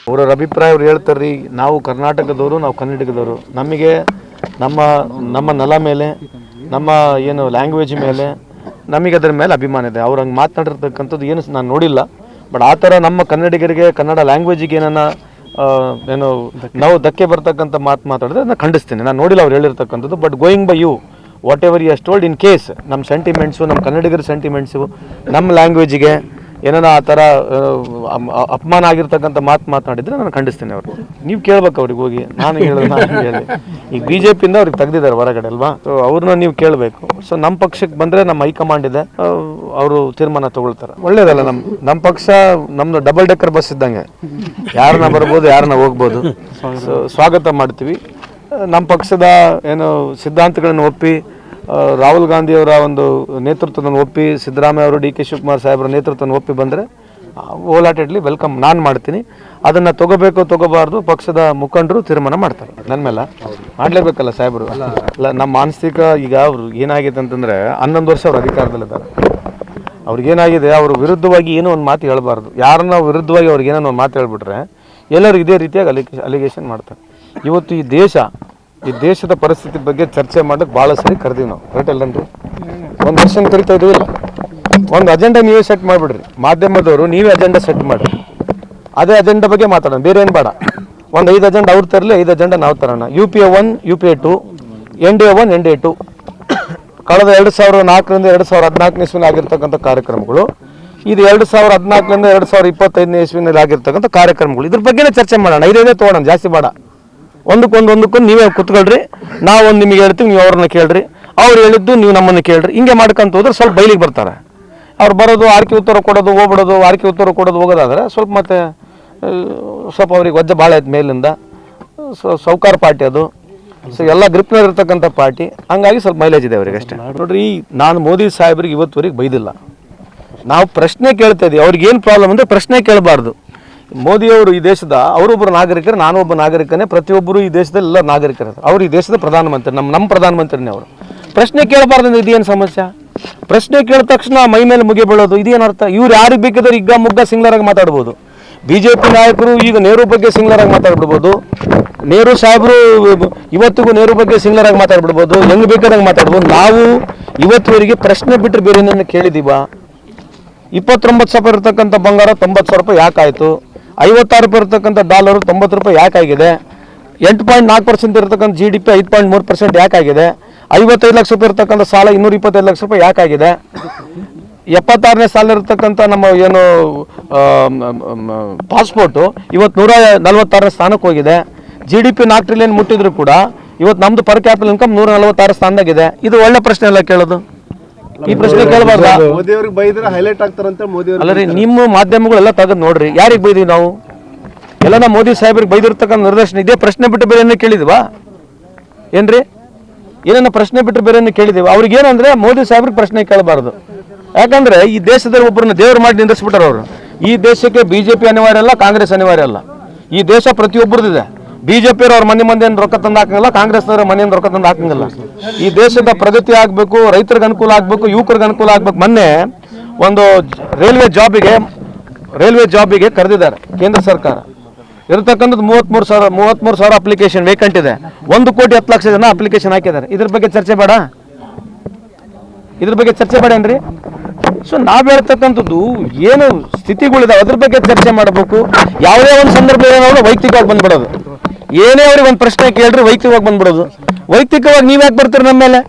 ಅವರ ಅಭಿಪ್ರಾಯ ಅವ್ರು ಹೇಳ್ತಾರ್ರಿ, ನಾವು ಕರ್ನಾಟಕದವರು, ನಾವು ಕನ್ನಡಿಗದವರು, ನಮಗೆ ನಮ್ಮ ನೆಲ ಮೇಲೆ, ನಮ್ಮ ಏನು ಲ್ಯಾಂಗ್ವೇಜ್ ಮೇಲೆ ನಮಗೆ ಅದರ ಮೇಲೆ ಅಭಿಮಾನ ಇದೆ. ಅವ್ರು ಹಂಗೆ ಮಾತನಾಡಿರ್ತಕ್ಕಂಥದ್ದು ಏನು ನಾನು ನೋಡಿಲ್ಲ. ಬಟ್ ಆ ಥರ ನಮ್ಮ ಕನ್ನಡಿಗರಿಗೆ, ಕನ್ನಡ ಲ್ಯಾಂಗ್ವೇಜಿಗೆ ಏನು ನಾವು ಧಕ್ಕೆ ಬರ್ತಕ್ಕಂಥ ಮಾತಾಡಿದ್ರೆ ನಾನು ಖಂಡಿಸ್ತೀನಿ. ನಾನು ನೋಡಿಲ್ಲ ಅವ್ರು ಹೇಳಿರ್ತಕ್ಕಂಥದ್ದು. But going by you whatever you has told, in case ನಮ್ಮ ಸೆಂಟಿಮೆಂಟ್ಸು, ನಮ್ಮ ಕನ್ನಡಿಗರ ಸೆಂಟಿಮೆಂಟ್ಸು ನಮ್ಮ ಲ್ಯಾಂಗ್ವೇಜಿಗೆ ಏನಾರ ಆ ಥರ ಅಪಮಾನ ಆಗಿರ್ತಕ್ಕಂಥ ಮಾತನಾಡಿದರೆ ನಾನು ಖಂಡಿಸ್ತೀನಿ. ಅವರು ನೀವು ಕೇಳ್ಬೇಕು ಅವ್ರಿಗೆ ಹೋಗಿ, ನಾನು ಹೇಳೋದು ನಾನು ಹೇಳಿ. ಈಗ BJPಯಿಂದ ಅವ್ರಿಗೆ ತೆಗ್ದಿದ್ದಾರೆ ಹೊರಗಡೆ ಅಲ್ವಾ, ಸೊ ಅವ್ರನ್ನ ನೀವು ಕೇಳಬೇಕು. ಸೊ ನಮ್ಮ ಪಕ್ಷಕ್ಕೆ ಬಂದರೆ ನಮ್ಮ ಹೈಕಮಾಂಡ್ ಇದೆ, ಅವರು ತೀರ್ಮಾನ ತಗೊಳ್ತಾರೆ. ಒಳ್ಳೇದಲ್ಲ, ನಮ್ಮ ಪಕ್ಷ ನಮ್ಮದು ಡಬಲ್ ಡೆಕ್ಕರ್ ಬಸ್ ಇದ್ದಂಗೆ, ಯಾರನ್ನ ಬರ್ಬೋದು ಯಾರನ್ನ ಹೋಗ್ಬೋದು. ಸೊ ಸ್ವಾಗತ ಮಾಡ್ತೀವಿ. ನಮ್ಮ ಪಕ್ಷದ ಏನು ಸಿದ್ಧಾಂತಗಳನ್ನು ಒಪ್ಪಿ, ರಾಹುಲ್ ಗಾಂಧಿಯವರ ಒಂದು ನೇತೃತ್ವವನ್ನು ಒಪ್ಪಿ, ಸಿದ್ದರಾಮಯ್ಯ ಅವರು, DK ಶಿವಕುಮಾರ್ ಸಾಹೇಬರ ನೇತೃತ್ವವನ್ನು ಒಪ್ಪಿ ಬಂದರೆ ಹೋಲಾಟೆಡ್ಲಿ ವೆಲ್ಕಮ್ ನಾನು ಮಾಡ್ತೀನಿ. ಅದನ್ನು ತಗೋಬಾರ್ದು ಪಕ್ಷದ ಮುಖಂಡರು ತೀರ್ಮಾನ ಮಾಡ್ತಾರೆ. ನನ್ನ ಮೇಲೆ ಮಾಡಲೇಬೇಕಲ್ಲ ಸಾಹೇಬರು. ಅಲ್ಲ, ನಮ್ಮ ಮಾನಸಿಕ ಈಗ ಅವರು ಏನಾಗಿದೆ ಅಂತಂದರೆ 11 ವರ್ಷ ಅವ್ರು ಅಧಿಕಾರದಲ್ಲಿದ್ದಾರೆ. ಅವ್ರಿಗೇನಾಗಿದೆ, ಅವ್ರ ವಿರುದ್ಧವಾಗಿ ಏನೋ ಒಂದು ಮಾತು ಹೇಳಬಾರ್ದು. ಯಾರನ್ನ ವಿರುದ್ಧವಾಗಿ ಅವ್ರಿಗೆ ಏನೋ ಒಂದು ಮಾತು ಹೇಳ್ಬಿಟ್ರೆ ಎಲ್ಲರೂ ಇದೇ ರೀತಿಯಾಗಿ ಅಲಿಗೇಷನ್ ಮಾಡ್ತಾರೆ. ಇವತ್ತು ಈ ದೇಶದ ಪರಿಸ್ಥಿತಿ ಬಗ್ಗೆ ಚರ್ಚೆ ಮಾಡೋಕ್ಕೆ ಭಾಳ ಸರಿ ಕರೆದೀವಿ ನಾವು, ರೈಟ್ ಅಲ್ಲನ್ರಿ? ಒಂದು ವರ್ಷನ ಕರಿತಾ ಇದೀವಿ ಇಲ್ಲ, ಒಂದು ಅಜೆಂಡಾ ನೀವೇ ಸೆಟ್ ಮಾಡಿಬಿಡ್ರಿ. ಮಾಧ್ಯಮದವರು ನೀವೇ ಅಜೆಂಡಾ ಸೆಟ್ ಮಾಡಿರಿ, ಅದೇ ಅಜೆಂಡಾ ಬಗ್ಗೆ ಮಾತಾಡೋಣ, ಬೇರೆ ಏನು ಬೇಡ. ಒಂದು 5 ಅಜೆಂಡಾ ಅವ್ರು ತರಲಿ, 5 ಅಜೆಂಡಾ ನಾವು ತರೋಣ. UPA 1, UPA 2, NDA 1, NDA 2 ಕಳೆದ 2004ರಿಂದ 2014ನೇ ಇಸ್ವಿನಲ್ಲಿ ಆಗಿರ್ತಕ್ಕಂಥ ಕಾರ್ಯಕ್ರಮಗಳು, ಇದು 2014ರಿಂದ 2025ನೇ ಇಸ್ವಿನಲ್ಲಿ ಆಗಿರ್ತಕ್ಕಂಥ ಕಾರ್ಯಕ್ರಮಗಳು. ಇದ್ರ ಬಗ್ಗೆನೇ ಚರ್ಚೆ ಮಾಡೋಣ, 5 ತೊಗೊಳೋಣ, ಜಾಸ್ತಿ ಬೇಡ. ಒಂದಕ್ಕೊಂದು ನೀವೇ ಕುತ್ಕೊಳ್ರಿ, ನಾವೊಂದು ನಿಮಗೆ ಹೇಳ್ತೀವಿ, ನೀವು ಅವ್ರನ್ನ ಕೇಳ್ರಿ, ಅವ್ರು ಹೇಳಿದ್ದು ನೀವು ನಮ್ಮನ್ನು ಕೇಳ್ರಿ. ಹಿಂಗೆ ಮಾಡ್ಕೊಂತ ಹೋದ್ರೆ ಸ್ವಲ್ಪ ಬೈಲಿಗೆ ಬರ್ತಾರೆ. ಅವ್ರು ಬರೋದು, ಆರ್ಕೆ ಉತ್ತರ ಕೊಡೋದು, ಹೋಗ್ಬಿಡೋದು, ಆರ್ಕೆ ಉತ್ತರ ಕೊಡೋದು, ಹೋಗೋದಾದ್ರೆ ಸ್ವಲ್ಪ ಅವ್ರಿಗೆ ವಜ್ಜೆ ಭಾಳ ಆಯ್ತು ಮೇಲಿಂದ. ಸೌಕಾರ ಪಾರ್ಟಿ ಅದು, ಸೊ ಎಲ್ಲ ಗ್ರಿಪ್ನಲ್ಲಿ ಇರ್ತಕ್ಕಂಥ ಪಾರ್ಟಿ, ಹಂಗಾಗಿ ಸ್ವಲ್ಪ ಮೈಲೇಜ್ ಇದೆ ಅವರಿಗೆ ಅಷ್ಟೇ. ನೋಡ್ರಿ, ನಾನು ಮೋದಿ ಸಾಹೇಬ್ರಿಗೆ ಇವತ್ತುವರೆಗೆ ಬೈದಿಲ್ಲ. ನಾವು ಪ್ರಶ್ನೆ ಕೇಳ್ತಾ ಇದ್ದೀವಿ. ಅವ್ರಿಗೆ ಏನು ಪ್ರಾಬ್ಲಮ್ ಅಂದರೆ ಪ್ರಶ್ನೆ ಕೇಳಬಾರ್ದು. ಮೋದಿಯವರು ಈ ದೇಶದ ಅವರೊಬ್ಬರು ನಾಗರಿಕರು, ನಾನೊಬ್ಬ ನಾಗರಿಕನೇ, ಪ್ರತಿಯೊಬ್ಬರು ಈ ದೇಶದಲ್ಲಿ ಎಲ್ಲ ನಾಗರಿಕರು. ಅವರು ಈ ದೇಶದ ಪ್ರಧಾನಮಂತ್ರಿ, ನಮ್ಮ ಪ್ರಧಾನಮಂತ್ರಿನೇ ಅವರು. ಪ್ರಶ್ನೆ ಕೇಳಬಾರ್ದು, ಇದೇನು ಸಮಸ್ಯೆ? ಪ್ರಶ್ನೆ ಕೇಳಿದ ತಕ್ಷಣ ಮೈ ಮೇಲೆ ಮುಗಿ ಬೀಳೋದು, ಇದೇನು ಅರ್ಥ? ಇವ್ರು ಯಾರಿಗೆ ಬೇಕಾದ್ರೆ ಈಗ ಮುಗ್ಗ ಸಿಂಗ್ಲರಾಗಿ ಮಾತಾಡ್ಬೋದು. BJP ನಾಯಕರು ಈಗ ನೆಹರು ಬಗ್ಗೆ ಸಿಂಗ್ಲರಾಗಿ ಮಾತಾಡ್ಬಿಡ್ಬೋದು. ನೆಹರು ಸಾಹೇಬರು ಇವತ್ತಿಗೂ ನೆಹರು ಬಗ್ಗೆ ಸಿಂಗ್ಲರಾಗಿ ಮಾತಾಡ್ಬಿಡ್ಬೋದು, ಹೆಂಗೆ ಬೇಕಾದಂಗೆ ಮಾತಾಡ್ಬೋದು. ನಾವು ಇವತ್ತುವರೆಗೆ ಪ್ರಶ್ನೆ ಬಿಟ್ಟರೆ ಬೇರೆ ಏನೇನು ಕೇಳಿದೀವ? 29,000 ಇರ್ತಕ್ಕಂಥ ಬಂಗಾರ 90,000 ರೂಪಾಯಿ ಯಾಕಾಯಿತು? 56 ರೂಪಾಯಿ ಇರ್ತಕ್ಕಂಥ ಡಾಲರು 90 ರೂಪಾಯಿ ಯಾಕಾಗಿದೆ? 8.4% ಇರ್ತಕ್ಕಂಥ GDP 5.3% ಯಾಕಾಗಿದೆ? 55 ಲಕ್ಷ ರೂಪಾಯಿ ಇರ್ತಕ್ಕಂಥ ಸಾಲ 225 ಲಕ್ಷ ರೂಪಾಯಿ ಯಾಕಾಗಿದೆ? 76ನೇ ಸಾಲ ಇರ್ತಕ್ಕಂಥ ನಮ್ಮ ಏನು ಪಾಸ್ಪೋರ್ಟು ಇವತ್ತು 146ನೇ ಸ್ಥಾನಕ್ಕೆ ಹೋಗಿದೆ. GDP 4 ಟ್ರಿಲಿಯನ್ ಮುಟ್ಟಿದ್ರು ಕೂಡ ಇವತ್ತು ನಮ್ಮದು ಪರ್ ಕ್ಯಾಪಿಟಲ್ ಇನ್ಕಮ್ 146 ಸ್ಥಾನದಾಗಿದೆ. ಇದು ಒಳ್ಳೆ ಪ್ರಶ್ನೆ ಎಲ್ಲ ಕೇಳೋದು. ಈ ಪ್ರಶ್ನೆ ಕೇಳಬಾರ್ದ? ಮೋದಿಯವ್ರಿಗೆ ಬೈದ್ರೆ ಹೈಲೈಟ್ ಆಗ್ತಾರಂತೆ ಮೋದಿ. ಅಲ್ಲರಿ, ನಿಮ್ಮ ಮಾಧ್ಯಮಗಳೆಲ್ಲ ತೆಗೆದು ನೋಡ್ರಿ, ಯಾರಿಗೆ ಬೈದೀವಿ ನಾವು? ಎಲ್ಲ ನಮ್ಮ ಮೋದಿ ಸಾಹೇಬ್ರಿಗೆ ಬೈದಿರ್ತಕ್ಕಂಥ ನಿದರ್ಶನ ಇದೇ. ಪ್ರಶ್ನೆ ಬಿಟ್ಟು ಬೇರೆ ಕೇಳಿದ್ವಾ ಏನ್ರಿ? ಏನನ್ನ ಪ್ರಶ್ನೆ ಬಿಟ್ಟರೆ ಬೇರೆ ಕೇಳಿದೀವಿ. ಅವ್ರಿಗೇನಂದ್ರೆ ಮೋದಿ ಸಾಹೇಬ್ರಿಗೆ ಪ್ರಶ್ನೆ ಕೇಳಬಾರ್ದು. ಯಾಕಂದ್ರೆ ಈ ದೇಶದಲ್ಲಿ ಒಬ್ಬರನ್ನ ದೇವರು ಮಾಡಿ ನಿಂದಿಸ್ಬಿಟ್ಟಾರ ಅವರು. ಈ ದೇಶಕ್ಕೆ BJP ಅನಿವಾರ್ಯ ಅಲ್ಲ, ಕಾಂಗ್ರೆಸ್ ಅನಿವಾರ್ಯ ಅಲ್ಲ. ಈ ದೇಶ ಪ್ರತಿಯೊಬ್ಬರದಿದೆ. BJP ಅವ್ರ ಮನೆ ರೊಕ್ಕ ತಂದು ಹಾಕಂಗಿಲ್ಲ, ಕಾಂಗ್ರೆಸ್ನವ್ರ ಮನೆಯಿಂದ ರೊಕ್ಕ ತಂದು ಹಾಕಂಗಿಲ್ಲ. ಈ ದೇಶದ ಪ್ರಗತಿ ಆಗಬೇಕು, ರೈತರಿಗೆ ಅನುಕೂಲ ಆಗಬೇಕು, ಯುವಕರಿಗೆ ಅನುಕೂಲ ಆಗಬೇಕು. ಮೊನ್ನೆ ಒಂದು ರೈಲ್ವೆ ಜಾಬಿಗೆ ಕರೆದಿದ್ದಾರೆ ಕೇಂದ್ರ ಸರ್ಕಾರ. ಇರತಕ್ಕಂಥದ್ದು 33 ಸಾವಿರ ಅಪ್ಲಿಕೇಶನ್ ವೇಕೆಂಟ್ ಇದೆ. 1,10,00,000 ಜನ ಅಪ್ಲಿಕೇಶನ್ ಹಾಕಿದ್ದಾರೆ. ಇದ್ರ ಬಗ್ಗೆ ಚರ್ಚೆ ಬೇಡ ಏನ್ರಿ? ಸೊ ನಾವು ಹೇಳ್ತಕ್ಕಂಥದ್ದು ಏನು ಸ್ಥಿತಿಗಳಿದಾವೆ ಅದ್ರ ಬಗ್ಗೆ ಚರ್ಚೆ ಮಾಡಬೇಕು. ಯಾವುದೇ ಒಂದು ಸಂದರ್ಭ ಏನಾದ್ರು ವೈಯಕ್ತಿಕವಾಗಿ ಬಂದ್ಬಿಡೋದು. ಏನೇ ಅವ್ರಿಗೆ ಒಂದು ಪ್ರಶ್ನೆ ಕೇಳ್ರಿ ವೈಯಕ್ತಿಕವಾಗಿ ಬಂದ್ಬಿಡೋದು. ವೈಯಕ್ತಿಕವಾಗಿ ನೀವ್ಯಾಕೆ ಬರ್ತೀರಿ ನಮ್ಮ ಮೇಲೆ?